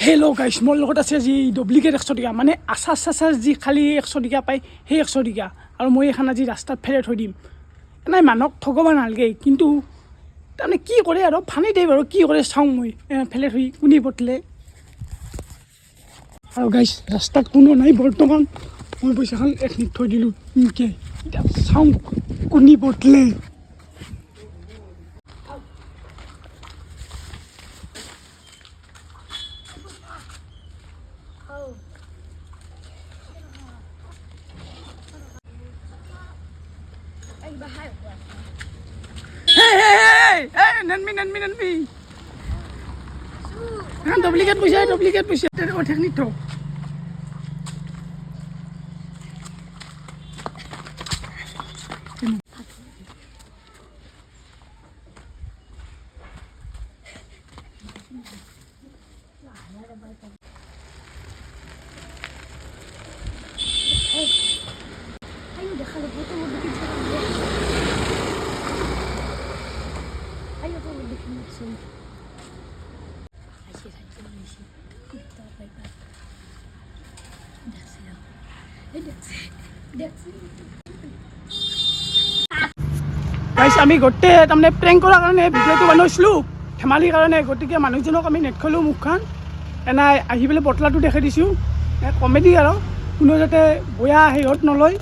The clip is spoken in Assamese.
হেল্ল' গাইছ, মোৰ লগত আছে আজি ডুপ্লিকেট 100 টকা, মানে আচাৰ যি খালি 100 টকা পায় সেই 100 টকা। আৰু মই এখন আজি ৰাস্তাত ফেলাই থৈ দিম। নাই মানুহক ঠগবা নালাগে, কিন্তু তাৰমানে কি কৰে আৰু ফানি দিয়ে বাৰু, কি কৰে চাওঁ মই ফেলাই থৈ কোনে পতলে। আৰু গাইছ ৰাস্তাত কোনো নাই বৰ্তমান, মই পইচাখন এখিনিত থৈ দিলোঁ এনেকৈ। এতিয়া চাওঁ কোনে পতলে। Nanmi. Duplicate puisi. Teknik to. Ayo déjalo, foto mau bikin sekarang ya. Ayo kamu bikin langsung. Asyik saja misi. Kita baik-baik. That's it. Guys, আমি গোটে তাৰমানে প্ৰেংক কৰাৰ কাৰণে ভিডিঅ'টো বনাইছিলোঁ ধেমালিৰ কাৰণে। গতিকে মানুহজনক আমি নেটখলোঁ মুখখন এনাই আহি পেলাই বটলাটো দেখাই দিছোঁ। কমেডি আৰু কোনো যাতে বেয়া হেৰিত নলয়।